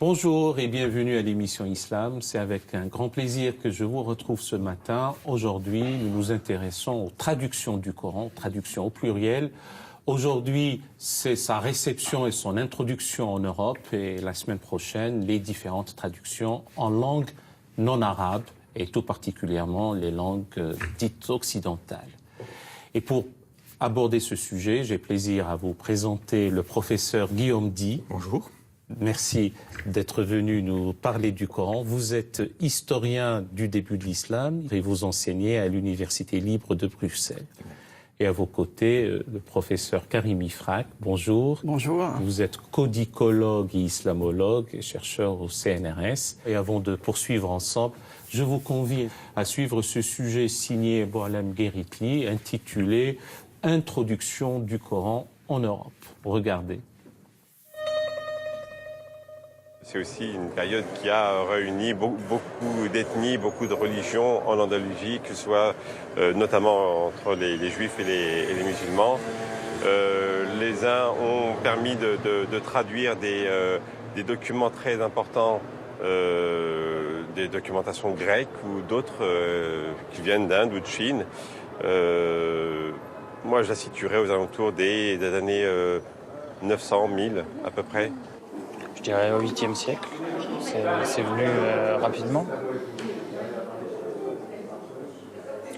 Bonjour et bienvenue à l'émission Islam. C'est avec un grand plaisir que je vous retrouve ce matin. Aujourd'hui, nous nous intéressons aux traductions du Coran, traductions au pluriel. Aujourd'hui, c'est sa réception et son introduction en Europe et la semaine prochaine, les différentes traductions en langue non arabe et tout particulièrement les langues dites occidentales. Et pour aborder ce sujet, j'ai plaisir à vous présenter le professeur Guillaume Di. Bonjour. Merci d'être venu nous parler du Coran. Vous êtes historien du début de l'islam et vous enseignez à l'Université libre de Bruxelles. Et à vos côtés, le professeur Karim Ifrak. Bonjour. Bonjour. Vous êtes codicologue et islamologue et chercheur au CNRS. Et avant de poursuivre ensemble, je vous convie à suivre ce sujet signé Boualem Gueritli intitulé « Introduction du Coran en Europe ». Regardez. C'est aussi une période qui a réuni beaucoup d'ethnies, beaucoup de religions en Andalousie, que ce soit notamment entre les juifs et les musulmans. Les uns ont permis de traduire des documents très importants, des documentations grecques ou d'autres qui viennent d'Inde ou de Chine. Moi, je la situerais aux alentours des années 900, 1000 à peu près. Je dirais au 8e siècle, c'est venu rapidement.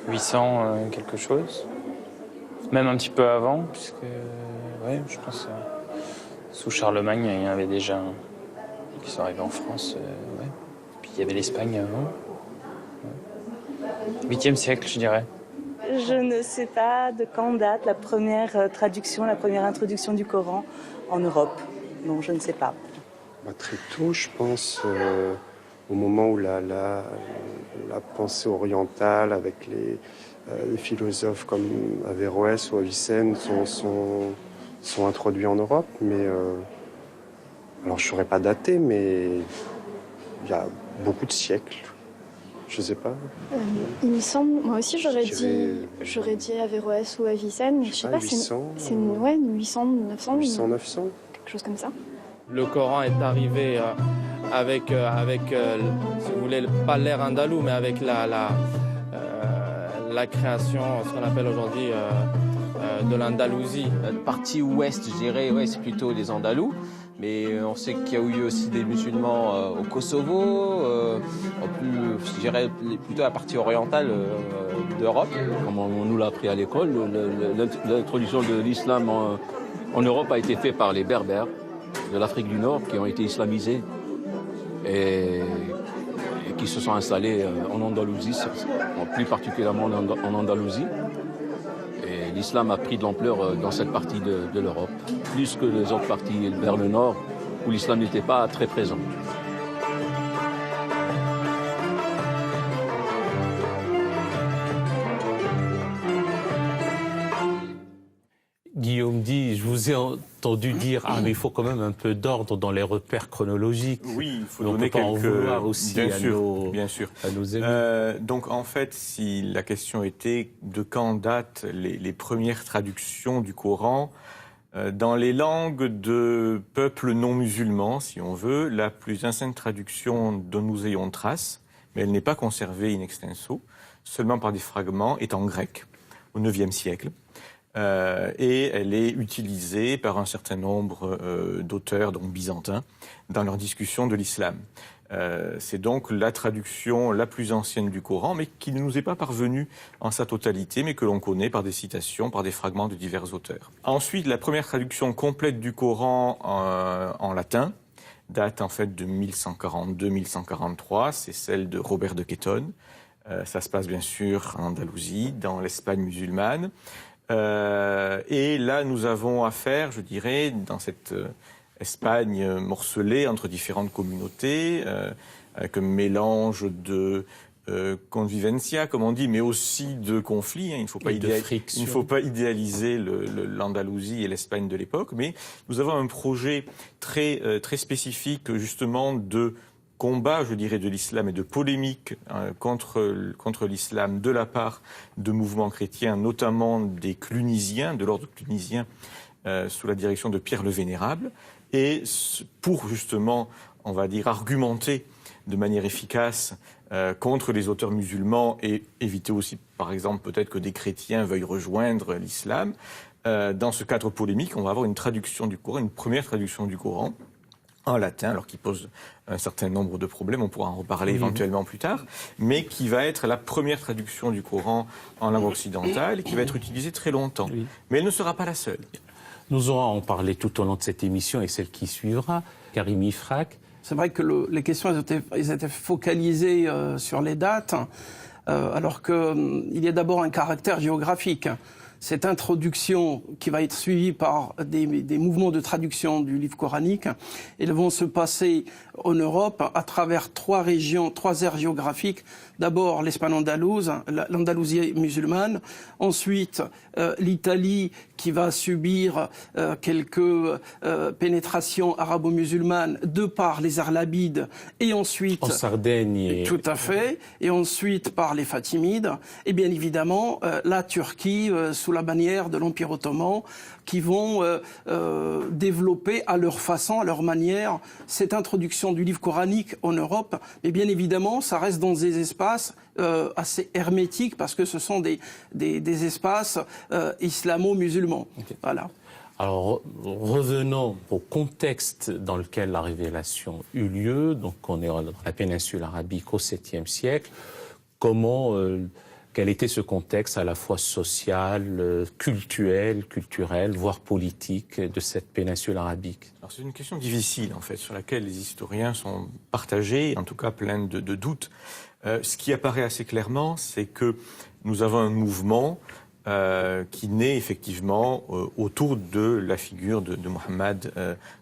800 quelque chose, même un petit peu avant, puisque ouais, je pense sous Charlemagne, il y en avait déjà qui sont arrivés en France. Ouais. Puis il y avait l'Espagne avant. Ouais. 8e siècle, je dirais. Je ne sais pas de quand date la première traduction, la première introduction du Coran en Europe. Non, je ne sais pas. Très tôt, je pense, au moment où la pensée orientale, avec les philosophes comme Averroès ou Avicenne, sont introduits en Europe. Mais alors, je ne saurais pas dater, mais il y a beaucoup de siècles. Je ne sais pas. Il me semble, moi aussi j'aurais dit Averroès ou Avicenne, mais je sais pas, 800, c'est 800, 900. 800, 900. Quelque chose comme ça. Le Coran est arrivé avec si vous voulez, pas l'ère andalou, mais avec la création, ce qu'on appelle aujourd'hui de l'Andalousie. La partie ouest, je dirais, ouais, c'est plutôt les Andalous. Mais on sait qu'il y a eu aussi des musulmans au Kosovo, je dirais plutôt la partie orientale d'Europe. Comme on nous l'a appris à l'école, l'introduction de l'islam en Europe a été faite par les Berbères de l'Afrique du Nord qui ont été islamisés et qui se sont installés en Andalousie, plus particulièrement en Andalousie. Et l'islam a pris de l'ampleur dans cette partie de l'Europe, plus que les autres parties vers le nord où l'islam n'était pas très présent. Guillaume Di, je vous ai entendu dire mais il faut quand même un peu d'ordre dans les repères chronologiques. Oui, il faut donner donner quelques... On peut pas en vouloir aussi bien sûr. à nos amis. Donc en fait, si la question était de quand datent les premières traductions du Coran, dans les langues de peuples non musulmans, si on veut, la plus ancienne traduction dont nous ayons trace, mais elle n'est pas conservée in extenso, seulement par des fragments, est en grec, au IXe siècle. Et elle est utilisée par un certain nombre d'auteurs, donc byzantins, dans leur discussion de l'islam. C'est donc la traduction la plus ancienne du Coran, mais qui ne nous est pas parvenue en sa totalité, mais que l'on connaît par des citations, par des fragments de divers auteurs. Ensuite, la première traduction complète du Coran en latin date en fait de 1142-1143, c'est celle de Robert de Quétonne. Ça se passe bien sûr en Andalousie, dans l'Espagne musulmane. Et là, nous avons affaire, je dirais, dans cette Espagne morcelée entre différentes communautés, avec un mélange de convivencia, comme on dit, mais aussi de conflits. Il ne faut pas idéaliser l'Andalousie et l'Espagne de l'époque, mais nous avons un projet très spécifique, justement, de combat, je dirais, de l'islam et de polémique contre l'islam de la part de mouvements chrétiens, notamment des clunisiens, de l'ordre clunisien, sous la direction de Pierre le Vénérable. Et pour justement, on va dire, argumenter de manière efficace contre les auteurs musulmans et éviter aussi, par exemple, peut-être que des chrétiens veuillent rejoindre l'islam, dans ce cadre polémique, on va avoir une traduction du Coran, une première traduction du Coran en latin, alors qui pose un certain nombre de problèmes, on pourra en reparler éventuellement plus tard, mais qui va être la première traduction du Coran en langue occidentale et qui va être utilisée très longtemps. Oui. Mais elle ne sera pas la seule. Nous aurons en parler tout au long de cette émission et celle qui suivra. Karim Ifrak. C'est vrai que les questions elles étaient focalisées sur les dates, alors qu'il y a d'abord un caractère géographique. Cette introduction qui va être suivie par des mouvements de traduction du livre coranique, ils vont se passer en Europe à travers trois régions, trois aires géographiques. D'abord l'Espagne andalouse, l'Andalousie musulmane. Ensuite l'Italie qui va subir quelques pénétrations arabo-musulmanes de par les Arlabides. Et ensuite... En Sardaigne. Tout à fait. Et ensuite par les Fatimides. Et bien évidemment la Turquie sous la bannière de l'Empire ottoman, qui vont développer à leur façon, à leur manière, cette introduction du livre coranique en Europe. Mais bien évidemment, ça reste dans des espaces assez hermétiques, parce que ce sont des espaces islamo-musulmans. Okay. Voilà. Alors, revenons au contexte dans lequel la révélation eut lieu. Donc, on est dans la péninsule arabique au 7e siècle. Quel était ce contexte à la fois social, culturel, voire politique de cette péninsule arabique? Alors c'est une question difficile en fait, sur laquelle les historiens sont partagés, en tout cas pleins de doutes. Ce qui apparaît assez clairement, c'est que nous avons un mouvement qui naît effectivement autour de la figure de Mohammed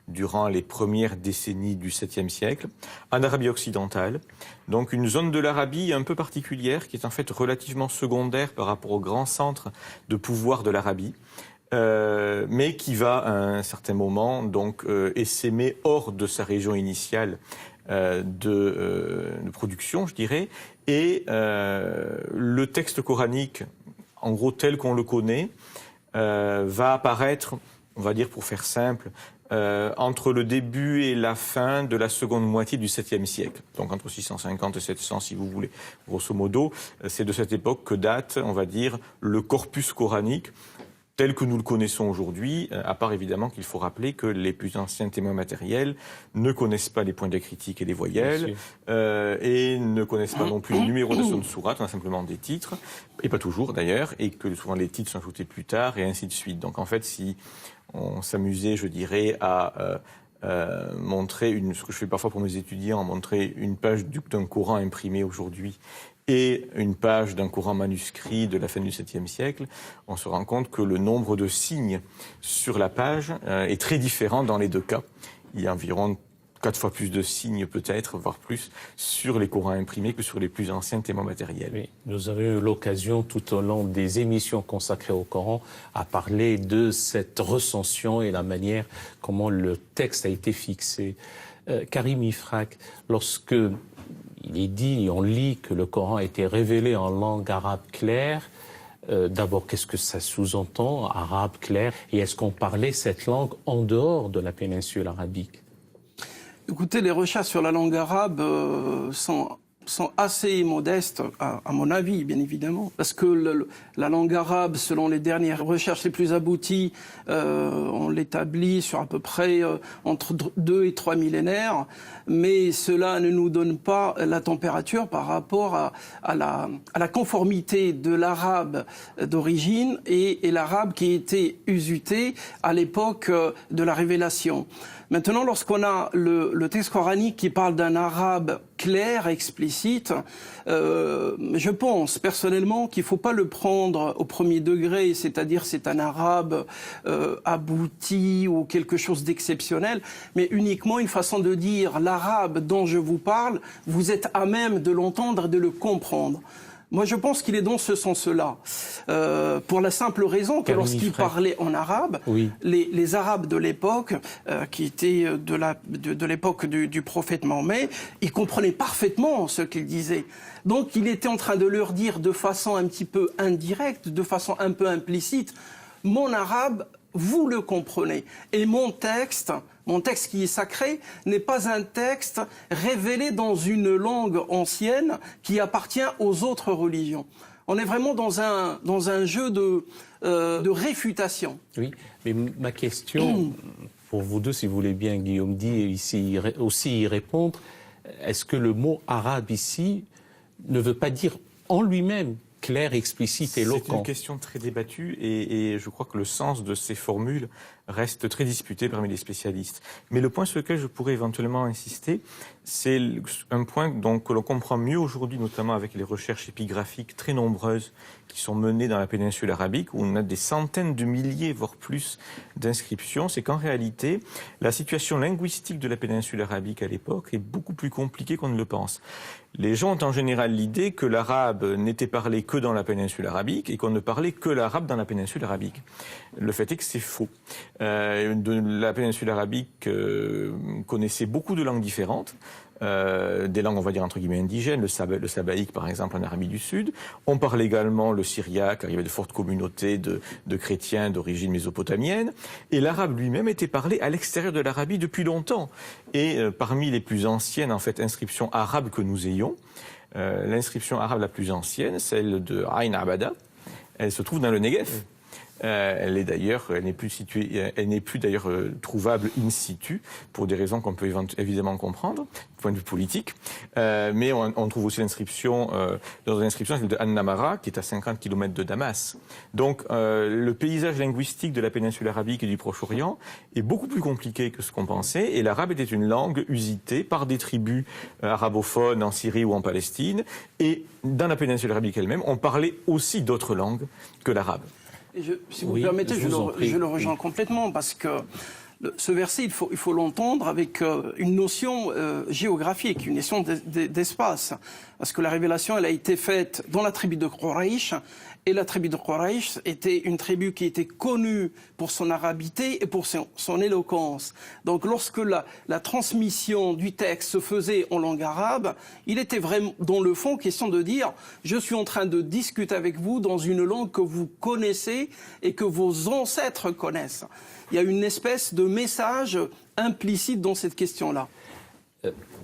durant les premières décennies du 7e siècle, en Arabie occidentale. Donc une zone de l'Arabie un peu particulière, qui est en fait relativement secondaire par rapport au grand centre de pouvoir de l'Arabie, mais qui va à un certain moment donc essaimer hors de sa région initiale de production, je dirais, et le texte coranique, en gros tel qu'on le connaît, va apparaître, on va dire pour faire simple, entre le début et la fin de la seconde moitié du 7e siècle. Donc entre 650 et 700, si vous voulez, grosso modo. C'est de cette époque que date, on va dire, le corpus coranique tel que nous le connaissons aujourd'hui, à part évidemment qu'il faut rappeler que les plus anciens témoins matériels ne connaissent pas les points diacritiques et les voyelles, et ne connaissent pas non plus le numéro de son sourate, on a simplement des titres, et pas toujours d'ailleurs, et que souvent les titres sont ajoutés plus tard, et ainsi de suite. Donc en fait, si on s'amusait, je dirais, à montrer, ce que je fais parfois pour mes étudiants, montrer une page d'un Coran imprimé aujourd'hui, et une page d'un Coran manuscrit de la fin du 7e siècle, on se rend compte que le nombre de signes sur la page est très différent dans les deux cas. Il y a environ 4 fois plus de signes peut-être, voire plus, sur les Corans imprimés que sur les plus anciens témoins matériels. Oui, nous avons eu l'occasion tout au long des émissions consacrées au Coran à parler de cette recension et la manière comment le texte a été fixé. Karim Ifrak, lorsque il est dit, on lit que le Coran a été révélé en langue arabe claire. D'abord, qu'est-ce que ça sous-entend, arabe clair? Et est-ce qu'on parlait cette langue en dehors de la péninsule arabique? Écoutez, les recherches sur la langue arabe sont assez modestes, à mon avis, bien évidemment. Parce que la langue arabe, selon les dernières recherches les plus abouties, on l'établit sur à peu près entre 2 et 3 millénaires. Mais cela ne nous donne pas la température par rapport à la conformité de l'arabe d'origine et l'arabe qui était usuté à l'époque de la révélation. Maintenant, lorsqu'on a le texte coranique qui parle d'un arabe clair, explicite, je pense personnellement qu'il ne faut pas le prendre au premier degré, c'est-à-dire c'est un arabe abouti ou quelque chose d'exceptionnel, mais uniquement une façon de dire l'arabe dont je vous parle, vous êtes à même de l'entendre et de le comprendre. Moi, je pense qu'il est dans ce sens-là. Pour la simple raison que lorsqu'il parlait en arabe, oui, les Arabes de l'époque, qui étaient de l'époque du prophète Mahomet, ils comprenaient parfaitement ce qu'il disait. Donc, il était en train de leur dire de façon un petit peu indirecte, de façon un peu implicite, mon arabe vous le comprenez. Et mon texte qui est sacré, n'est pas un texte révélé dans une langue ancienne qui appartient aux autres religions. On est vraiment dans un jeu de réfutation. Oui, mais ma question, pour vous deux, si vous voulez bien, Guillaume Di, ici aussi y répondre, est-ce que le mot arabe ici ne veut pas dire en lui-même clair, explicite, éloquent? C'est une question très débattue et je crois que le sens de ces formules reste très disputé parmi les spécialistes. Mais le point sur lequel je pourrais éventuellement insister, c'est un point que l'on comprend mieux aujourd'hui, notamment avec les recherches épigraphiques très nombreuses qui sont menées dans la péninsule arabique, où on a des centaines de milliers, voire plus, d'inscriptions. C'est qu'en réalité, la situation linguistique de la péninsule arabique à l'époque est beaucoup plus compliquée qu'on ne le pense. Les gens ont en général l'idée que l'arabe n'était parlé que dans la péninsule arabique et qu'on ne parlait que l'arabe dans la péninsule arabique. Le fait est que c'est faux. La péninsule arabique connaissait beaucoup de langues différentes. Des langues, on va dire, entre guillemets, indigènes, le sabaïque, par exemple, en Arabie du Sud. On parle également le syriaque, car il y avait de fortes communautés de chrétiens d'origine mésopotamienne. Et l'arabe lui-même était parlé à l'extérieur de l'Arabie depuis longtemps. Et parmi les plus anciennes, en fait, inscriptions arabes que nous ayons, l'inscription arabe la plus ancienne, celle de Ain Abada, elle se trouve dans le Negev. Elle n'est plus d'ailleurs trouvable in situ pour des raisons qu'on peut évidemment comprendre du point de vue politique. Mais on trouve aussi l'inscription dans une inscription de An-Namara qui est à 50 km de Damas. Donc le paysage linguistique de la péninsule arabique et du Proche-Orient est beaucoup plus compliqué que ce qu'on pensait. Et l'arabe était une langue usitée par des tribus arabophones en Syrie ou en Palestine. Et dans la péninsule arabique elle-même, on parlait aussi d'autres langues que l'arabe. Si vous me permettez, je le rejoins complètement, parce que ce verset, il faut l'entendre avec une notion géographique, une notion d'espace. Parce que la révélation, elle a été faite dans la tribu de Quraysh, et la tribu de Quraysh était une tribu qui était connue pour son arabité et pour son éloquence. Donc lorsque la transmission du texte se faisait en langue arabe, il était vraiment, dans le fond, question de dire « je suis en train de discuter avec vous dans une langue que vous connaissez et que vos ancêtres connaissent ». Il y a une espèce de message implicite dans cette question-là.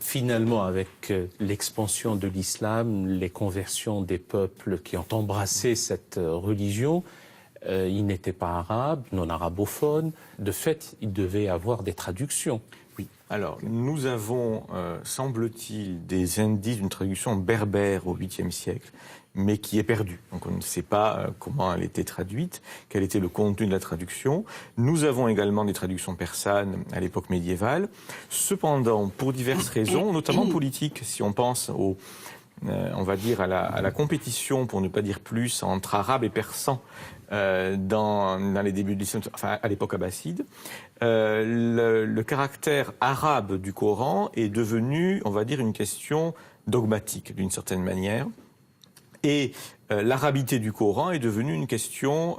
Finalement, avec l'expansion de l'islam, les conversions des peuples qui ont embrassé cette religion, ils n'étaient pas arabes, non arabophones. De fait, il devait y avoir des traductions. Oui. Alors, nous avons, semble-t-il, des indices d'une traduction berbère au 8e siècle, mais qui est perdue. Donc on ne sait pas comment elle était traduite, quel était le contenu de la traduction. Nous avons également des traductions persanes à l'époque médiévale. Cependant, pour diverses raisons, notamment politiques, si on pense on va dire à la compétition, pour ne pas dire plus, entre arabes et persans dans les débuts de l'islam, enfin à l'époque abbasside, le caractère arabe du Coran est devenu, on va dire, une question dogmatique d'une certaine manière. Et l'arabité du Coran est devenue une question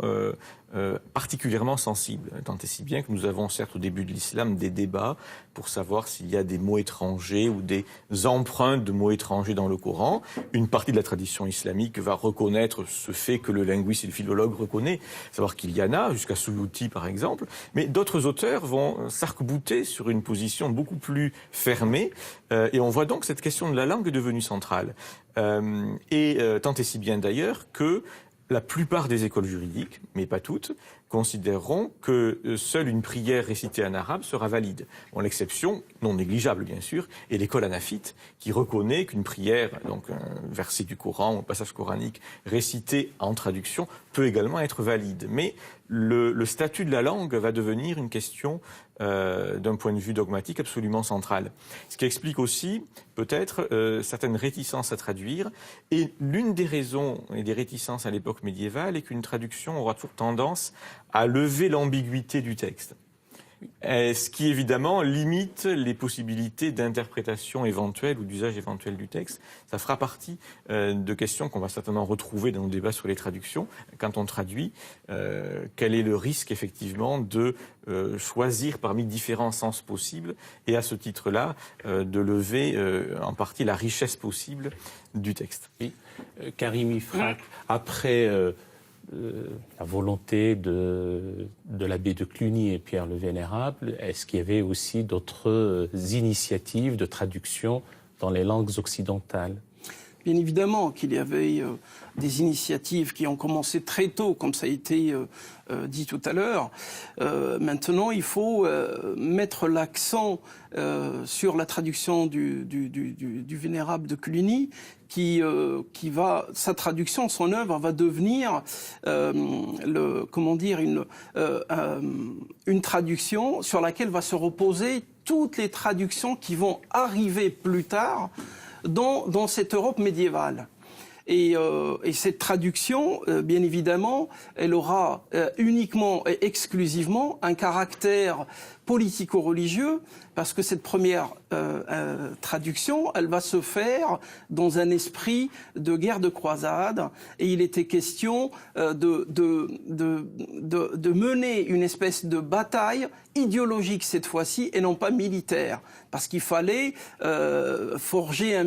particulièrement sensible, tant et si bien que nous avons certes au début de l'islam des débats pour savoir s'il y a des mots étrangers ou des empreintes de mots étrangers dans le Coran. Une partie de la tradition islamique va reconnaître ce fait que le linguiste et le philologue reconnaît, savoir qu'il y en a, jusqu'à Suyuti par exemple, mais d'autres auteurs vont s'arc-bouter sur une position beaucoup plus fermée, et on voit donc cette question de la langue est devenue centrale. Tant et si bien d'ailleurs que la plupart des écoles juridiques, mais pas toutes, considéreront que seule une prière récitée en arabe sera valide. Bon, l'exception, non négligeable bien sûr, est l'école hanafite, qui reconnaît qu'une prière, donc un verset du Coran, un passage coranique récité en traduction, peut également être valide. Mais le statut de la langue va devenir une question d'un point de vue dogmatique absolument central. Ce qui explique aussi peut-être certaines réticences à traduire. Et l'une des raisons et des réticences à l'époque médiévale est qu'une traduction aura toujours tendance à lever l'ambiguïté du texte. Ce qui évidemment limite les possibilités d'interprétation éventuelle ou d'usage éventuel du texte. Ça fera partie de questions qu'on va certainement retrouver dans nos débats sur les traductions. Quand on traduit, quel est le risque effectivement de choisir parmi différents sens possibles et à ce titre-là de lever en partie la richesse possible du texte. Oui. Karim Ifrak, après la volonté de l'abbé de Cluny et Pierre le Vénérable, est-ce qu'il y avait aussi d'autres initiatives de traduction dans les langues occidentales? Bien évidemment qu'il y avait des initiatives qui ont commencé très tôt, comme ça a été dit tout à l'heure. Maintenant, il faut mettre l'accent sur la traduction du Vénérable de Cluny, qui va, sa traduction, son œuvre va devenir, une traduction sur laquelle va se reposer toutes les traductions qui vont arriver plus tard dans cette Europe médiévale. Et cette traduction, bien évidemment, elle aura uniquement et exclusivement un caractère politico-religieux, parce que cette première traduction, elle va se faire dans un esprit de guerre de croisade, et il était question de mener une espèce de bataille idéologique cette fois-ci, et non pas militaire, parce qu'il fallait galvaniser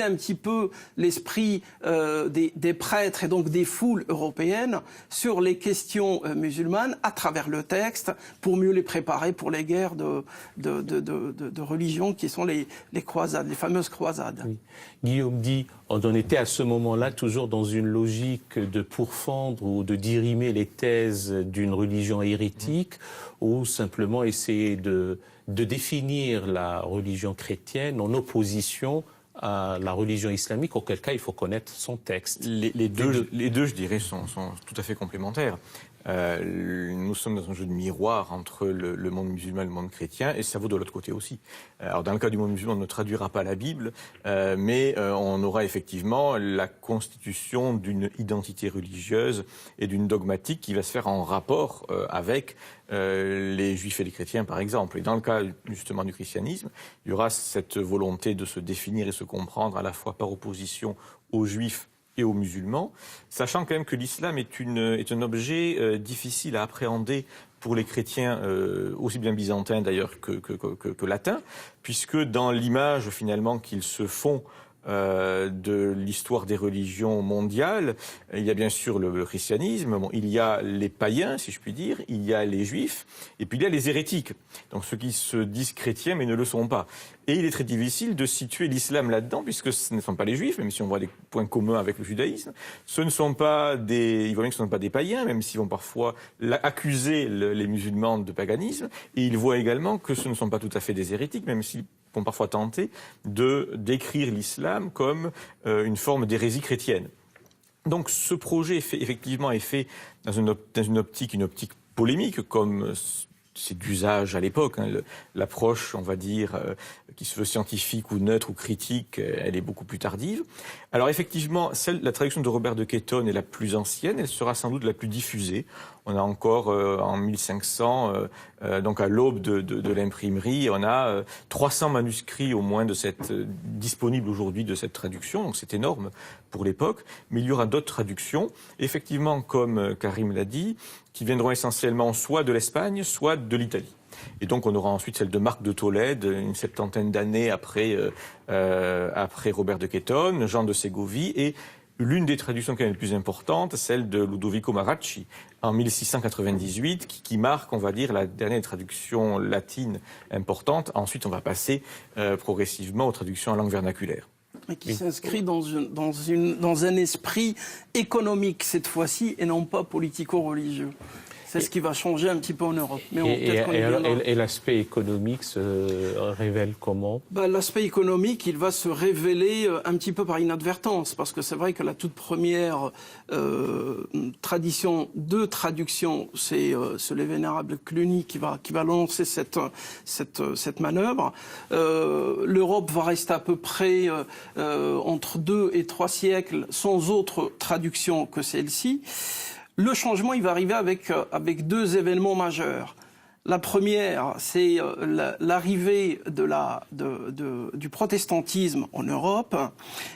un petit peu l'esprit des prêtres et donc des foules européennes sur les questions musulmanes à travers le texte, pour mieux les préparer pour les guerres de religion qui sont les croisades, les fameuses croisades. Oui. Guillaume dit, on en était à ce moment-là toujours dans une logique de pourfendre ou de dirimer les thèses d'une religion hérétique, ou simplement essayer de définir la religion chrétienne en opposition à la religion islamique, auquel cas il faut connaître son texte. Les deux, je dirais, sont tout à fait complémentaires. Nous sommes dans un jeu de miroir entre le monde musulman et le monde chrétien, et ça vaut de l'autre côté aussi. Alors dans le cas du monde musulman, on ne traduira pas la Bible, mais on aura effectivement la constitution d'une identité religieuse et d'une dogmatique qui va se faire en rapport avec les juifs et les chrétiens, par exemple. Et dans le cas justement du christianisme, il y aura cette volonté de se définir et se comprendre à la fois par opposition aux juifs et aux musulmans, sachant quand même que l'islam est un objet difficile à appréhender pour les chrétiens, aussi bien byzantins d'ailleurs que latins, puisque dans l'image finalement qu'ils se font de l'histoire des religions mondiales, il y a bien sûr le christianisme, il y a les païens, si je puis dire, il y a les juifs, et puis il y a les hérétiques, donc ceux qui se disent chrétiens mais ne le sont pas. Et il est très difficile de situer l'islam là-dedans, puisque ce ne sont pas les juifs, même si on voit des points communs avec le judaïsme. Ils voient bien que ce ne sont pas des païens, même s'ils vont parfois accuser les musulmans de paganisme. Et ils voient également que ce ne sont pas tout à fait des hérétiques, même s'ils vont parfois tenter de décrire l'islam comme une forme d'hérésie chrétienne. Donc ce projet effectivement est fait dans une optique polémique, comme c'est d'usage à l'époque. L'approche, on va dire, qui se veut scientifique ou neutre ou critique, elle est beaucoup plus tardive. Alors effectivement, la traduction de Robert de Quétonne est la plus ancienne, elle sera sans doute la plus diffusée. On a encore en 1500, donc à l'aube de l'imprimerie, on a 300 manuscrits au moins disponibles aujourd'hui de cette traduction, donc c'est énorme pour l'époque. Mais il y aura d'autres traductions, effectivement, comme Karim l'a dit, qui viendront essentiellement soit de l'Espagne, soit de l'Italie. Et donc on aura ensuite celle de Marc de Tolède, une 70aine d'années après Robert de Quétonne, Jean de Ségovie, et l'une des traductions qui est la plus importante, celle de Ludovico Maracci, en 1698, qui marque, on va dire, la dernière traduction latine importante. Ensuite, on va passer progressivement aux traductions en langue vernaculaire. Et qui s'inscrit dans un esprit économique cette fois-ci, et non pas politico-religieux. C'est ce qui va changer un petit peu en Europe. Mais et l'aspect économique se révèle comment ? L'aspect économique, il va se révéler un petit peu par inadvertance, parce que c'est vrai que la toute première traduction, c'est le Vénérable Cluny qui va lancer cette manœuvre. L'Europe va rester à peu près entre 2 et 3 siècles sans autre traduction que celle-ci. Le changement, il va arriver avec 2 événements majeurs. La première, c'est l'arrivée du protestantisme en Europe.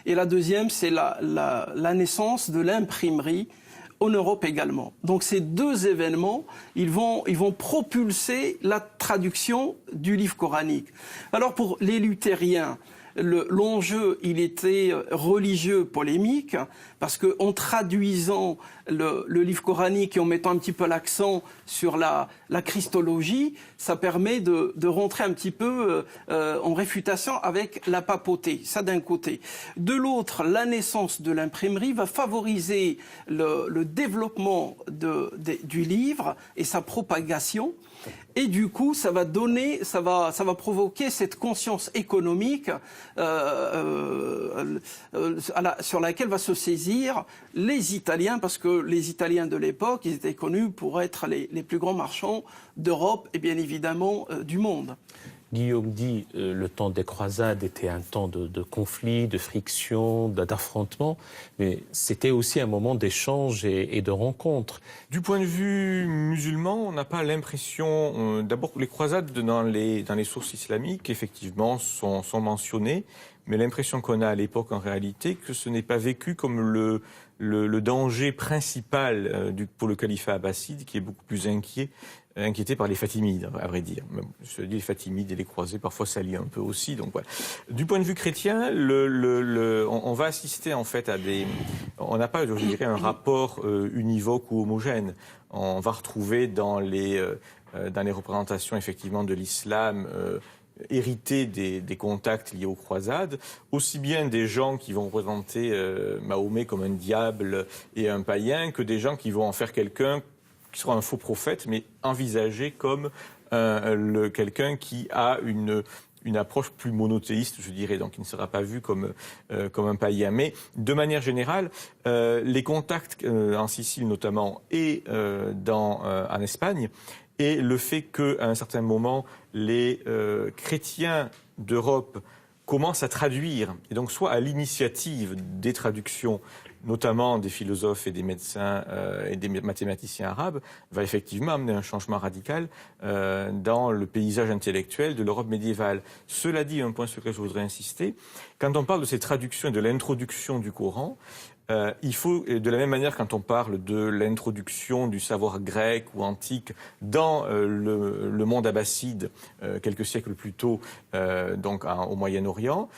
Et la deuxième, c'est la naissance de l'imprimerie en Europe également. Donc ces 2 événements, ils vont propulser la traduction du livre coranique. Alors pour les luthériens, l'enjeu, il était religieux, polémique, parce qu'en traduisant le livre coranique et en mettant un petit peu l'accent sur la christologie, ça permet de rentrer un petit peu en réfutation avec la papauté, ça d'un côté. De l'autre, la naissance de l'imprimerie va favoriser le développement du livre et sa propagation. Et du coup, ça va provoquer cette conscience économique sur laquelle va se saisir les Italiens, parce que les Italiens de l'époque, ils étaient connus pour être les plus grands marchands d'Europe et bien évidemment du monde. Guillaume dit le temps des croisades était un temps de conflits, de frictions, d'affrontements, mais c'était aussi un moment d'échange et de rencontres. Du point de vue musulman, on n'a pas l'impression... D'abord, les croisades dans les sources islamiques, effectivement, sont mentionnées, mais l'impression qu'on a à l'époque, en réalité, que ce n'est pas vécu comme le danger principal pour le califat abbasside, qui est beaucoup plus inquiété par les Fatimides, à vrai dire. Je dis les Fatimides et les croisés, parfois ça lie un peu aussi. Donc voilà. Du point de vue chrétien, on va assister en fait à on n'a pas, je dirais, un rapport univoque ou homogène. On va retrouver dans les représentations effectivement de l'islam hérité des contacts liés aux croisades, aussi bien des gens qui vont représenter Mahomet comme un diable et un païen, que des gens qui vont en faire quelqu'un qui sera un faux prophète, mais envisagé comme quelqu'un qui a une approche plus monothéiste, je dirais, donc il ne sera pas vu comme un païen. Mais de manière générale, les contacts en Sicile notamment et en Espagne, et le fait qu'à un certain moment, les chrétiens d'Europe commencent à traduire, et donc soit à l'initiative des traductions, notamment des philosophes et des médecins et des mathématiciens arabes, va effectivement amener un changement radical dans le paysage intellectuel de l'Europe médiévale. Cela dit, un point sur lequel je voudrais insister, quand on parle de ces traductions et de l'introduction du Coran, il faut, de la même manière, quand on parle de l'introduction du savoir grec ou antique dans le monde abbasside, quelques siècles plus tôt, donc au Moyen-Orient,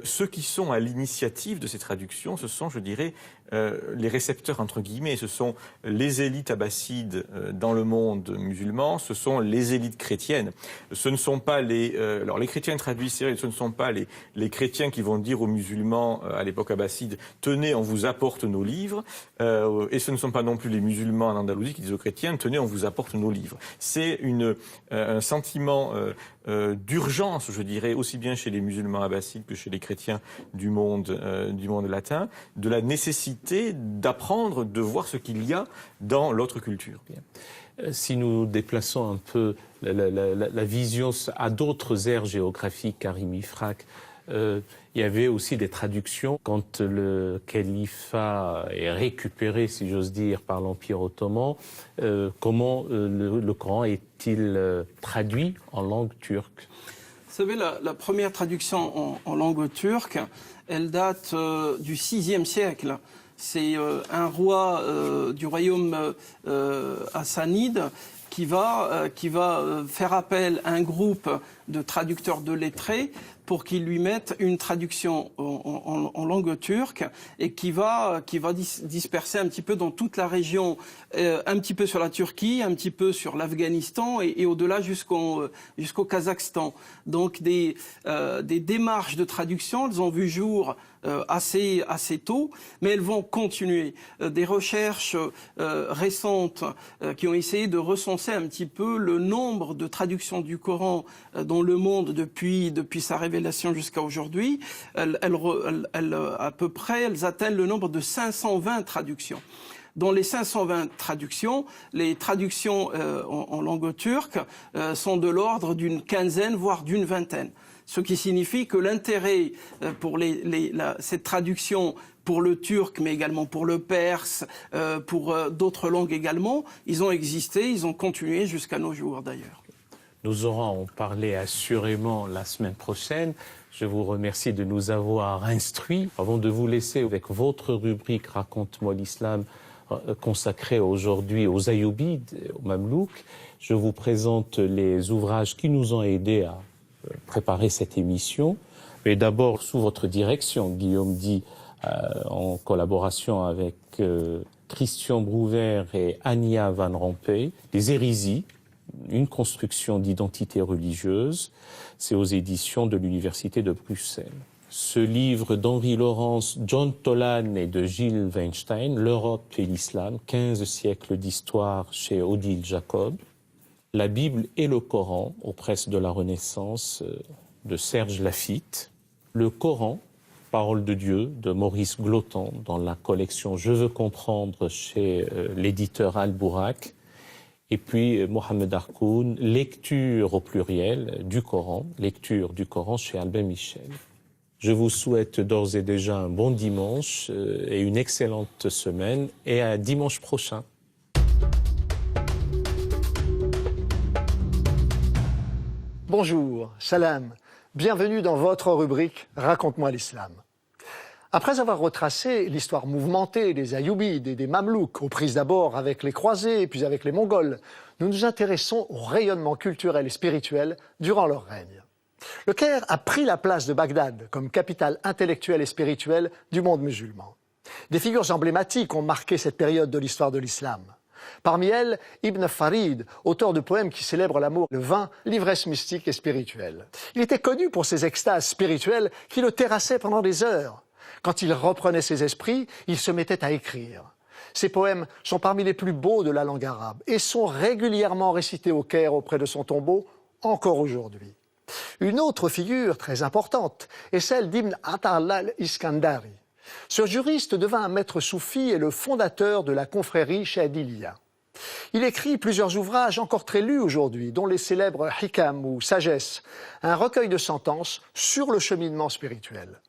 ceux qui sont à l'initiative de ces traductions, ce sont, je dirais, les récepteurs, entre guillemets, ce sont les élites abbassides dans le monde musulman, ce sont les élites chrétiennes. Ce ne sont pas alors les chrétiens traduisent, ce ne sont pas les chrétiens qui vont dire aux musulmans à l'époque abbasside, tenez, on vous apporte nos livres, et ce ne sont pas non plus les musulmans en Andalousie qui disent aux chrétiens, tenez, on vous apporte nos livres. C'est un sentiment d'urgence, je dirais, aussi bien chez les musulmans abbassides que chez les chrétiens du monde latin, de la nécessité d'apprendre, de voir ce qu'il y a dans l'autre culture. Si nous déplaçons un peu la vision à d'autres aires géographiques, Karim Ifrak, il y avait aussi des traductions quand le califat est récupéré, si j'ose dire, par l'Empire ottoman. Comment le Coran est-il traduit en langue turque? Vous savez, la première traduction en langue turque, elle date du VIe siècle. C'est un roi du royaume hassanide qui va faire appel à un groupe de traducteurs de lettrés pour qu'ils lui mettent une traduction en langue turque et qui va disperser un petit peu dans toute la région, un petit peu sur la Turquie, un petit peu sur l'Afghanistan et au-delà jusqu'au Kazakhstan. Donc des démarches de traduction, elles ont vu jour assez tôt, mais elles vont continuer. Des recherches récentes qui ont essayé de recenser un petit peu le nombre de traductions du Coran dans le monde depuis sa révélation jusqu'à aujourd'hui. À peu près, elles atteignent le nombre de 520 traductions. Dans les 520 traductions, les traductions en langue turque sont de l'ordre d'une quinzaine, voire d'une vingtaine. Ce qui signifie que l'intérêt pour cette traduction pour le turc, mais également pour le perse, pour d'autres langues également, ils ont existé, ils ont continué jusqu'à nos jours d'ailleurs. Nous aurons à en parler assurément la semaine prochaine. Je vous remercie de nous avoir instruits. Avant de vous laisser avec votre rubrique « Raconte-moi l'islam » consacrée aujourd'hui aux Ayyoubides, aux Mamelouks, je vous présente les ouvrages qui nous ont aidés à préparer cette émission. Mais d'abord, sous votre direction, Guillaume dit, en collaboration avec Christian Brouwer et Anja van Rompuy, les hérésies, une construction d'identité religieuse, c'est aux éditions de l'Université de Bruxelles. Ce livre d'Henri Laurence, John Tolan et de Gilles Weinstein, L'Europe et l'Islam, 15 siècles d'histoire chez Odile Jacob. La Bible et le Coran, aux presses de la Renaissance, de Serge Laffitte. Le Coran, Parole de Dieu, de Maurice Glotan, dans la collection Je veux comprendre chez l'éditeur Al-Bourak. Et puis Mohamed Harkoun, lecture au pluriel du Coran, lecture du Coran chez Albin Michel. Je vous souhaite d'ores et déjà un bon dimanche et une excellente semaine et à dimanche prochain. Bonjour, salam, bienvenue dans votre rubrique « Raconte-moi l'islam ». Après avoir retracé l'histoire mouvementée des Ayyoubides et des Mamelouks, aux prises d'abord avec les croisés et puis avec les Mongols, nous nous intéressons au rayonnement culturel et spirituel durant leur règne. Le Caire a pris la place de Bagdad comme capitale intellectuelle et spirituelle du monde musulman. Des figures emblématiques ont marqué cette période de l'histoire de l'islam. Parmi elles, Ibn Farid, auteur de poèmes qui célèbrent l'amour, le vin, l'ivresse mystique et spirituelle. Il était connu pour ses extases spirituelles qui le terrassaient pendant des heures. Quand il reprenait ses esprits, il se mettait à écrire. Ses poèmes sont parmi les plus beaux de la langue arabe et sont régulièrement récités au Caire auprès de son tombeau, encore aujourd'hui. Une autre figure très importante est celle d'Ibn Ata'Allah al-Iskandari. Ce juriste devint un maître soufi et le fondateur de la confrérie Chadiliya. Il écrit plusieurs ouvrages encore très lus aujourd'hui, dont les célèbres Hikam ou Sagesse, un recueil de sentences sur le cheminement spirituel.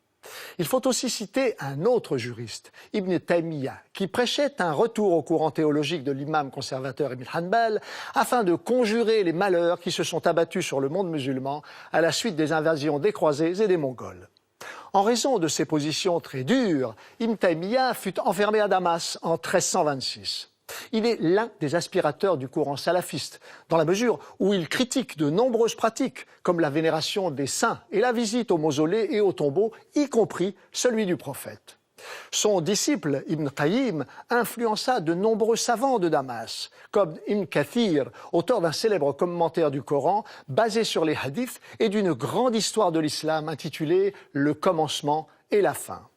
Il faut aussi citer un autre juriste, Ibn Taymiyyah, qui prêchait un retour au courant théologique de l'imam conservateur Ibn Hanbal afin de conjurer les malheurs qui se sont abattus sur le monde musulman à la suite des invasions des croisés et des Mongols. En raison de ses positions très dures, Ibn Taymiyyah fut enfermé à Damas en 1326. Il est l'un des aspirateurs du courant salafiste, dans la mesure où il critique de nombreuses pratiques, comme la vénération des saints et la visite aux mausolées et aux tombeaux, y compris celui du prophète. Son disciple, Ibn Qayyim, influença de nombreux savants de Damas, comme Ibn Kathir, auteur d'un célèbre commentaire du Coran, basé sur les hadiths et d'une grande histoire de l'islam intitulée « Le commencement et la fin ».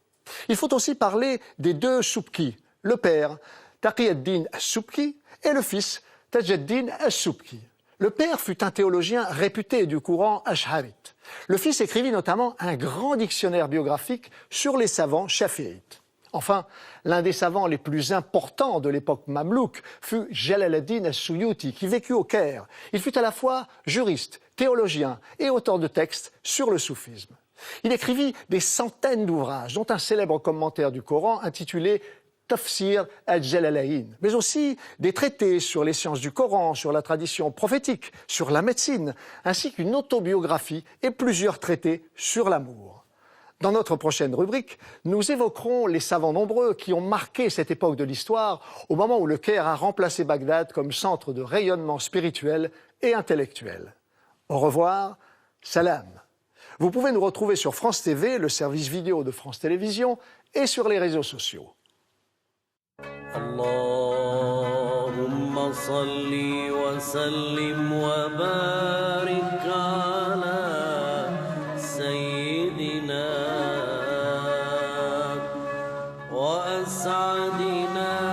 Il faut aussi parler des deux Soubki, le père, Taqi ad-Din as-Subki, et le fils, Taj ad-Din as-Subki. Le père fut un théologien réputé du courant ash'arite. Le fils écrivit notamment un grand dictionnaire biographique sur les savants shafi'ites. Enfin, l'un des savants les plus importants de l'époque mamelouk fut Jalal ad-Din as-Suyuti, qui vécut au Caire. Il fut à la fois juriste, théologien et auteur de textes sur le soufisme. Il écrivit des centaines d'ouvrages, dont un célèbre commentaire du Coran intitulé Tafsir al-Jalalayn, mais aussi des traités sur les sciences du Coran, sur la tradition prophétique, sur la médecine, ainsi qu'une autobiographie et plusieurs traités sur l'amour. Dans notre prochaine rubrique, nous évoquerons les savants nombreux qui ont marqué cette époque de l'histoire au moment où le Caire a remplacé Bagdad comme centre de rayonnement spirituel et intellectuel. Au revoir, salam. Vous pouvez nous retrouver sur France TV, le service vidéo de France Télévisions, et sur les réseaux sociaux. اللهم صل وسلم وبارك على سيدنا وأسعدنا